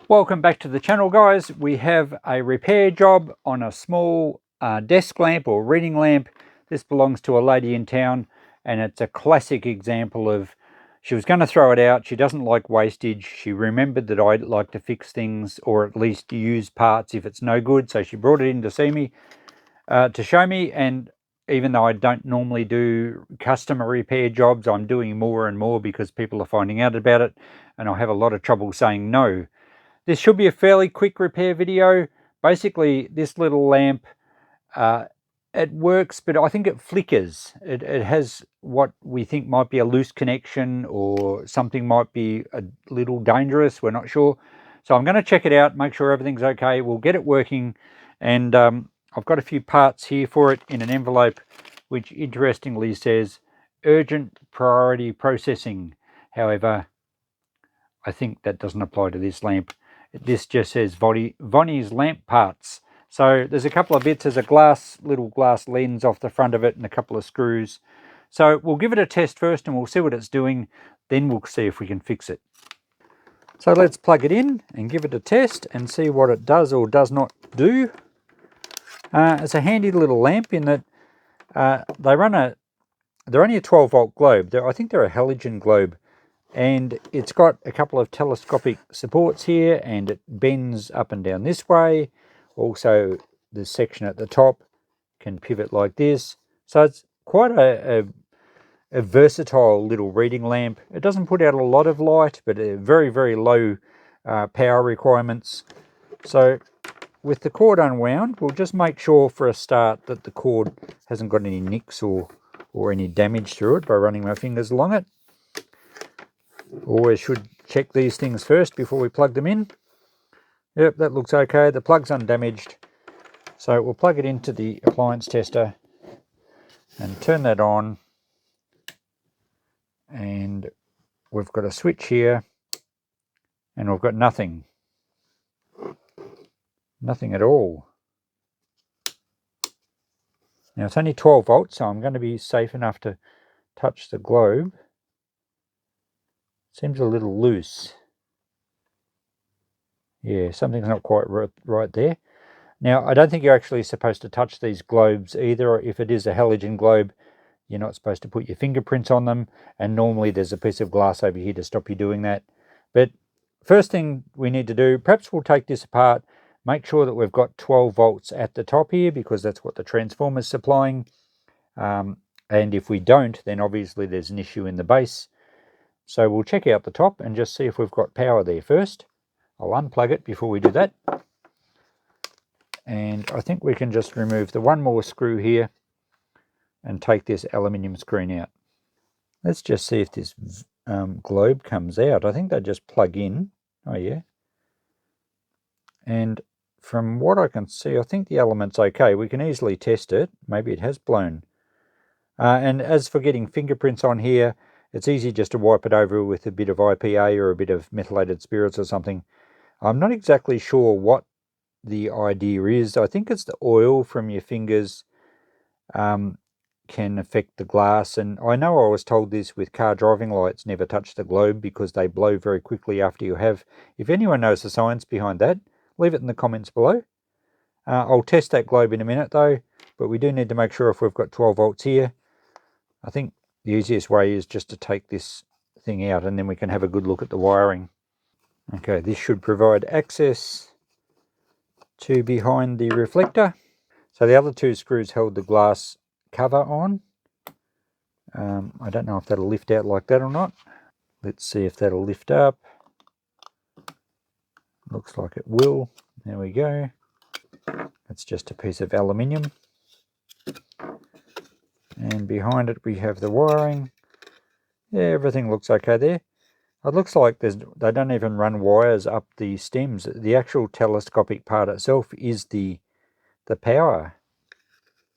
Welcome back to the channel, guys. We have a repair job on a small desk lamp or reading lamp. This belongs to a lady in town, and it's a classic example of she was going to throw it out. She doesn't like wastage. She remembered that I like to fix things, or at least use parts if it's no good, so she brought it in to see me, to show me. And even though I don't normally do customer repair jobs, I'm doing more and more because people are finding out about it, and I have a lot of trouble saying no. This should be a fairly quick repair video. Basically, this little lamp, it works, but I think it flickers. It has what we think might be a loose connection, or something might be a little dangerous. We're not sure. So I'm going to check it out, make sure everything's okay. We'll get it working. And I've got a few parts here for it in an envelope, which interestingly says urgent priority processing. However, I think that doesn't apply to this lamp. This just says Vonnie's lamp parts. So there's a couple of bits. There's a little glass lens off the front of it and a couple of screws. So we'll give it a test first and we'll see what it's doing. Then we'll see if we can fix it. So let's plug it in and give it a test and see what it does or does not do. It's a handy little lamp in that they're only a 12-volt globe. I think they're a halogen globe. And it's got a couple of telescopic supports here, and it bends up and down this way. Also, the section at the top can pivot like this. So it's quite a versatile little reading lamp. It doesn't put out a lot of light, but very, very low power requirements. So with the cord unwound, we'll just make sure for a start that the cord hasn't got any nicks or any damage through it by running my fingers along it. Always should check these things first before we plug them in. Yep, that looks okay. The plug's undamaged. So we'll plug it into the appliance tester and turn that on. And we've got a switch here, and we've got nothing. Nothing at all. Now it's only 12 volts, so I'm going to be safe enough to touch the globe. Seems a little loose. Yeah, something's not quite right there. Now, I don't think you're actually supposed to touch these globes either. If it is a halogen globe, you're not supposed to put your fingerprints on them. And normally there's a piece of glass over here to stop you doing that. But first thing we need to do, perhaps we'll take this apart, make sure that we've got 12 volts at the top here, because that's what the transformer's supplying. And if we don't, then obviously there's an issue in the base. So we'll check out the top and just see if we've got power there first. I'll unplug it before we do that. And I think we can just remove the one more screw here and take this aluminium screen out. Let's just see if this globe comes out. I think they just plug in. Oh yeah. And from what I can see, I think the element's okay. We can easily test it. Maybe it has blown. And as for getting fingerprints on here, it's easy just to wipe it over with a bit of IPA or a bit of methylated spirits or something. I'm not exactly sure what the idea is. I think it's the oil from your fingers can affect the glass. And I know I was told this with car driving lights, never touch the globe because they blow very quickly after you have. If anyone knows the science behind that, leave it in the comments below. I'll test that globe in a minute though, but we do need to make sure if we've got 12 volts here. I think the easiest way is just to take this thing out and then we can have a good look at the wiring. Okay, this should provide access to behind the reflector. So the other two screws held the glass cover on. I don't know if that'll lift out like that or not. Let's see if that'll lift up. Looks like it will. There we go. It's just a piece of aluminium. And behind it we have the wiring. Yeah, everything looks okay there. It looks like they don't even run wires up the stems. The actual telescopic part itself is the power.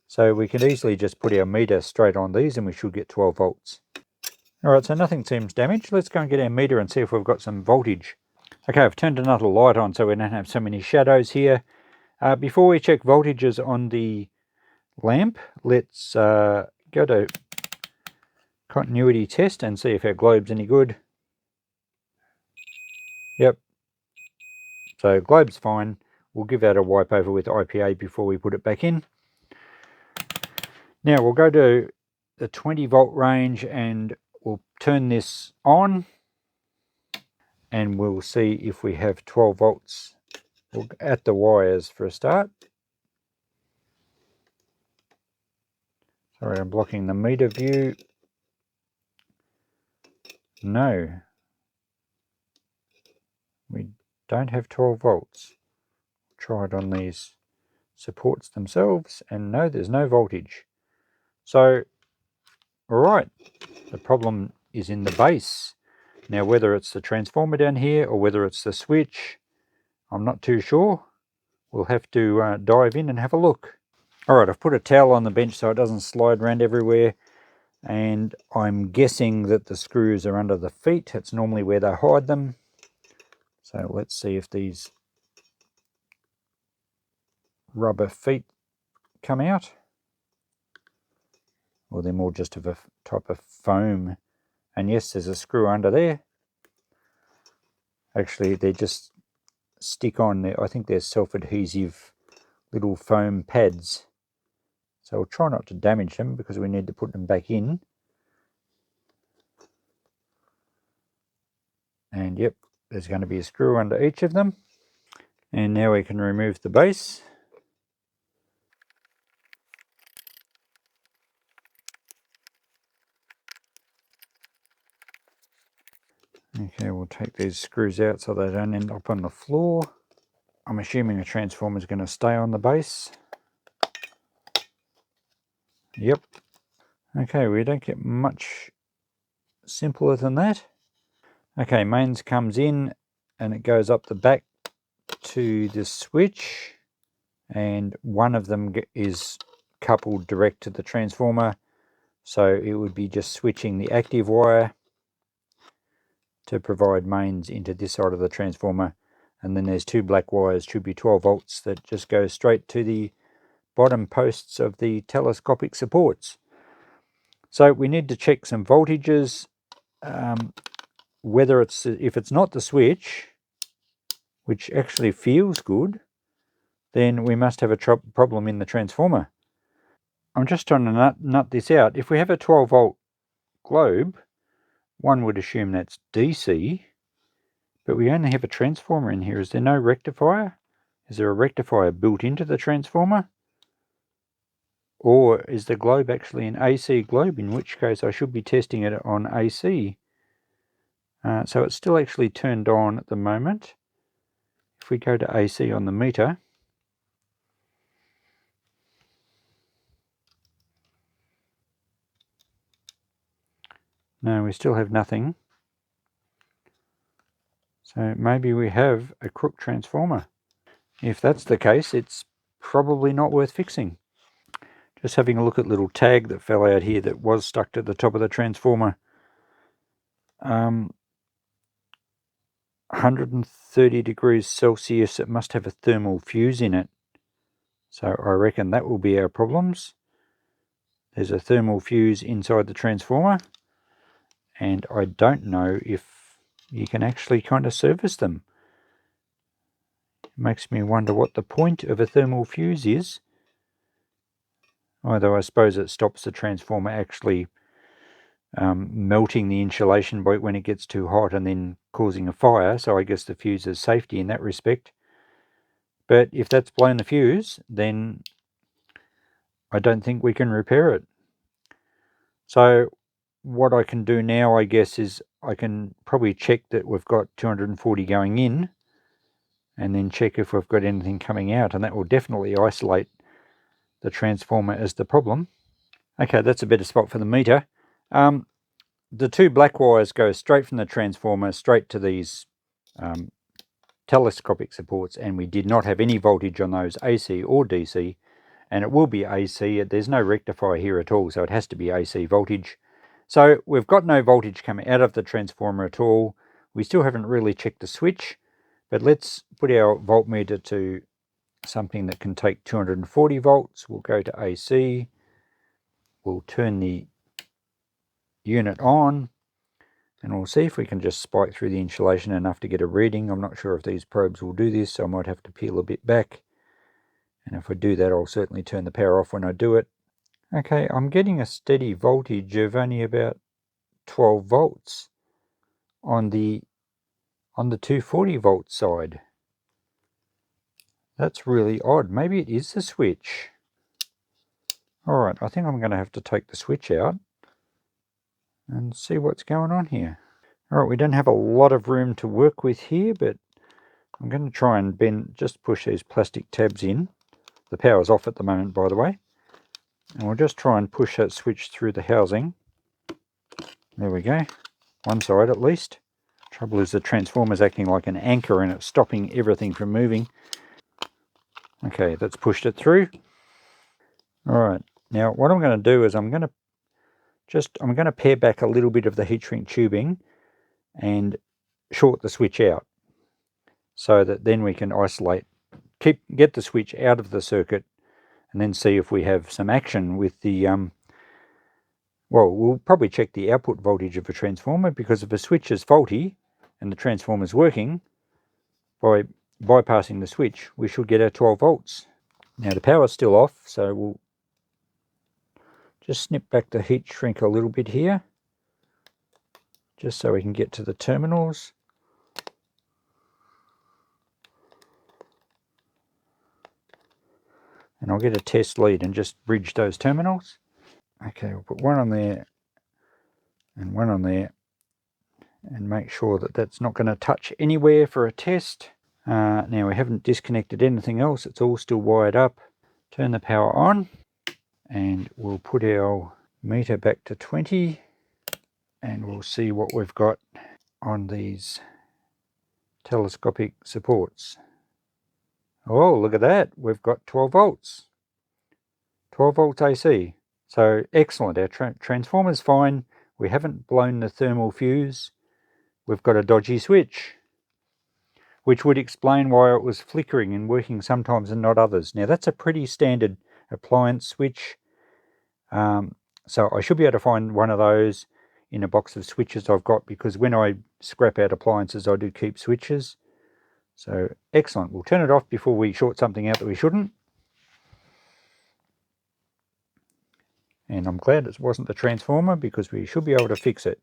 So we can easily just put our meter straight on these and we should get 12 volts. Alright, so nothing seems damaged. Let's go and get our meter and see if we've got some voltage. Okay, I've turned another light on so we don't have so many shadows here. Before we check voltages on the lamp, let's go to continuity test and see if our globe's any good. Yep, So globe's fine. We'll give that a wipe over with IPA before we put it back in. Now we'll go to the 20 volt range and we'll turn this on and we'll see if we have 12 volts at the wires for a start. Sorry, I'm blocking the meter view. No, we don't have 12 volts. Try it on these supports themselves, and no, there's no voltage. So, all right, the problem is in the base. Now, whether it's the transformer down here or whether it's the switch, I'm not too sure. We'll have to dive in and have a look. All right, I've put a towel on the bench so it doesn't slide around everywhere, and I'm guessing that the screws are under the feet. It's normally where they hide them. So let's see if these rubber feet come out. Or they're more just of a type of foam. And yes, there's a screw under there. Actually, they just stick on there. I think they're self-adhesive little foam pads. So we'll try not to damage them because we need to put them back in. And yep, there's going to be a screw under each of them. And now we can remove the base. Okay, we'll take these screws out so they don't end up on the floor. I'm assuming the transformer is going to stay on the base. Yep. Okay, we don't get much simpler than that. Okay, mains comes in and it goes up the back to the switch, and one of them is coupled direct to the transformer, so it would be just switching the active wire to provide mains into this side of the transformer, and then there's two black wires, should be 12 volts, that just go straight to the bottom posts of the telescopic supports. So we need to check some voltages, whether if it's not the switch, which actually feels good, then we must have a problem in the transformer. I'm just trying to nut this out. If we have a 12 volt globe, one would assume that's DC, but we only have a transformer in here. Is there no rectifier? Is there a rectifier built into the transformer? Or is the globe actually an AC globe, in which case I should be testing it on AC. So it's still actually turned on at the moment. If we go to AC on the meter, no, we still have nothing. So maybe we have a crook transformer. If that's the case, it's probably not worth fixing. Just having a look at a little tag that fell out here that was stuck to the top of the transformer. 130 degrees Celsius, it must have a thermal fuse in it. So I reckon that will be our problems. There's a thermal fuse inside the transformer, and I don't know if you can actually kind of service them. It makes me wonder what the point of a thermal fuse is. Although I suppose it stops the transformer actually melting the insulation when it gets too hot and then causing a fire, so I guess the fuse is safety in that respect. But if that's blown the fuse, then I don't think we can repair it. So what I can do now, I guess, is I can probably check that we've got 240 going in, and then check if we've got anything coming out, and that will definitely isolate the transformer as the problem. Okay, that's a better spot for the meter. The two black wires go straight from the transformer straight to these telescopic supports, and we did not have any voltage on those, AC or DC, and it will be AC. There's no rectifier here at all, so it has to be AC voltage. So we've got no voltage coming out of the transformer at all. We still haven't really checked the switch, but let's put our voltmeter to something that can take 240 volts. We'll go to AC. We'll turn the unit on. And we'll see if we can just spike through the insulation enough to get a reading. I'm not sure if these probes will do this, so I might have to peel a bit back. And if I do that, I'll certainly turn the power off when I do it. Okay, I'm getting a steady voltage of only about 12 volts on the 240 volt side. That's really odd. Maybe it is the switch. Alright, I think I'm going to have to take the switch out and see what's going on here. Alright, we don't have a lot of room to work with here, but I'm going to try and just push these plastic tabs in. The power's off at the moment, by the way. And we'll just try and push that switch through the housing. There we go. One side at least. Trouble is the transformer's acting like an anchor and it's stopping everything from moving. Okay, that's pushed it through. Alright, now what I'm going to do is I'm going to pare back a little bit of the heat shrink tubing and short the switch out so that then we can isolate, get the switch out of the circuit and then see if we have some action with the, well, we'll probably check the output voltage of a transformer, because if a switch is faulty and the transformer is working, by bypassing the switch we should get our 12 volts. Now the power's still off, so we'll just snip back the heat shrink a little bit here, just so we can get to the terminals. And I'll get a test lead and just bridge those terminals. Okay, we'll put one on there and one on there and make sure that that's not going to touch anywhere for a test. Now we haven't disconnected anything else, it's all still wired up. Turn the power on and we'll put our meter back to 20 and we'll see what we've got on these telescopic supports. Oh, look at that, we've got 12 volts. 12 volts AC. So excellent, our transformer's fine. We haven't blown the thermal fuse. We've got a dodgy switch, which would explain why it was flickering and working sometimes and not others. Now that's a pretty standard appliance switch. So I should be able to find one of those in a box of switches I've got, because when I scrap out appliances I do keep switches. So excellent, we'll turn it off before we short something out that we shouldn't. And I'm glad it wasn't the transformer, because we should be able to fix it.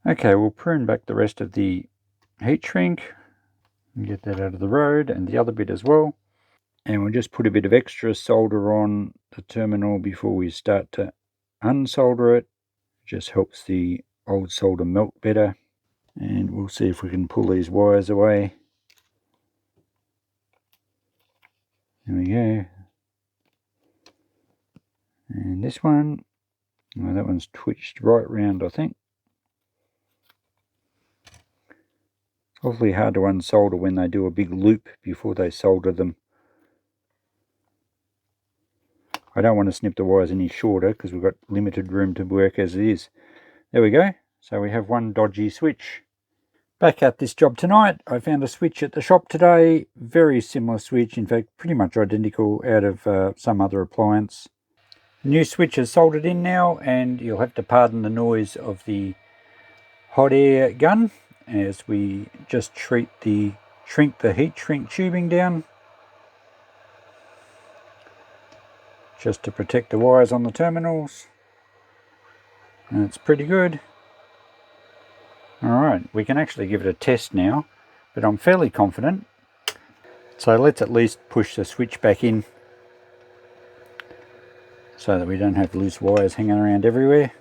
Okay, we'll prune back the rest of the heat shrink and get that out of the road, and the other bit as well. And we'll just put a bit of extra solder on the terminal before we start to unsolder it. It just helps the old solder melt better. And we'll see if we can pull these wires away. There we go. And this one, well, that one's twitched right round, I think. It's awfully hard to unsolder when they do a big loop before they solder them. I don't want to snip the wires any shorter because we've got limited room to work as it is. There we go. So we have one dodgy switch. Back at this job tonight, I found a switch at the shop today. Very similar switch, in fact pretty much identical out of some other appliance. The new switch is soldered in now, and you'll have to pardon the noise of the hot air gun as we just shrink the heat shrink tubing down, just to protect the wires on the terminals. And it's pretty good. Alright, we can actually give it a test now, but I'm fairly confident. So let's at least push the switch back in so that we don't have loose wires hanging around everywhere.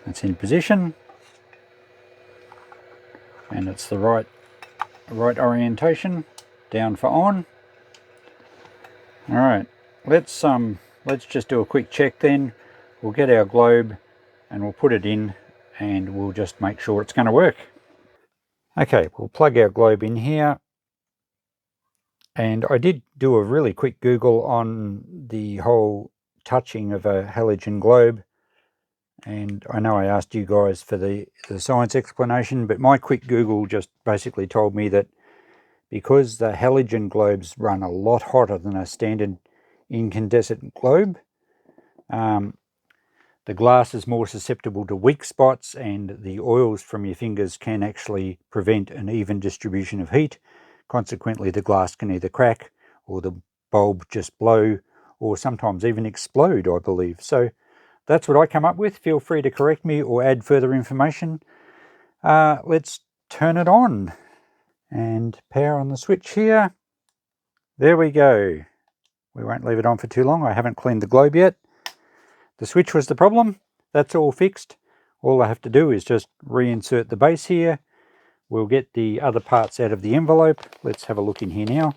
It's in position, and it's the right orientation. Down for on. Alright, let's just do a quick check then. We'll get our globe and we'll put it in and we'll just make sure it's going to work. Okay, we'll plug our globe in here. And I did do a really quick Google on the whole touching of a halogen globe. And I know I asked you guys for the science explanation, but my quick Google just basically told me that because the halogen globes run a lot hotter than a standard incandescent globe, The glass is more susceptible to weak spots, and the oils from your fingers can actually prevent an even distribution of heat. Consequently, the glass can either crack or the bulb just blow, or sometimes even explode, I believe. So that's what I come up with. Feel free to correct me or add further information. Let's turn it on and power on the switch here. There we go. We won't leave it on for too long. I haven't cleaned the globe yet. The switch was the problem. That's all fixed. All I have to do is just reinsert the base here. We'll get the other parts out of the envelope. Let's have a look in here now.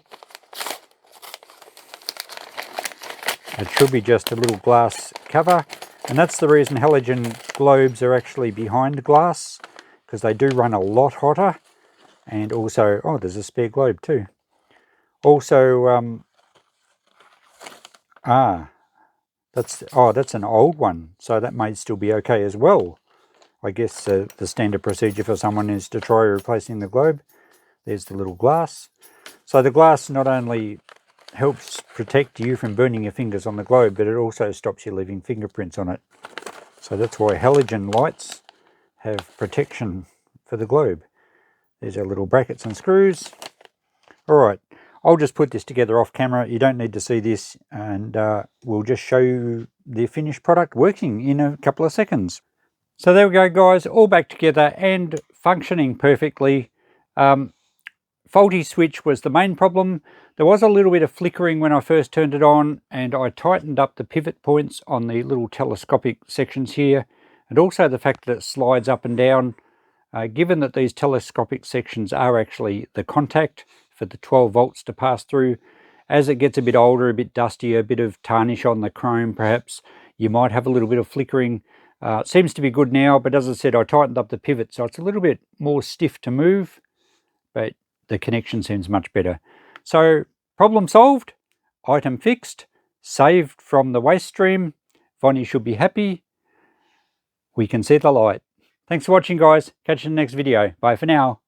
It should be just a little glass cover. And that's the reason halogen globes are actually behind glass, because they do run a lot hotter. And also, oh, there's a spare globe too. Also, that's an old one, so that may still be okay as well. I guess the standard procedure for someone is to try replacing the globe. There's the little glass. So the glass not only helps protect you from burning your fingers on the globe, but it also stops you leaving fingerprints on it. So that's why halogen lights have protection for the globe. There's our little brackets and screws. All right. I'll just put this together off camera. You don't need to see this, and we'll just show you the finished product working in a couple of seconds. So there we go, guys, all back together and functioning perfectly. Faulty switch was the main problem. There was a little bit of flickering when I first turned it on, and I tightened up the pivot points on the little telescopic sections here, and also the fact that it slides up and down. Given that these telescopic sections are actually the contact for the 12 volts to pass through, as it gets a bit older, a bit dustier, a bit of tarnish on the chrome perhaps, you might have a little bit of flickering. It seems to be good now, but as I said, I tightened up the pivot, so it's a little bit more stiff to move, but the connection seems much better. So problem solved, item fixed, saved from the waste stream. Vonnie should be happy. We can see the light. Thanks for watching, guys. Catch you in the next video. Bye for now.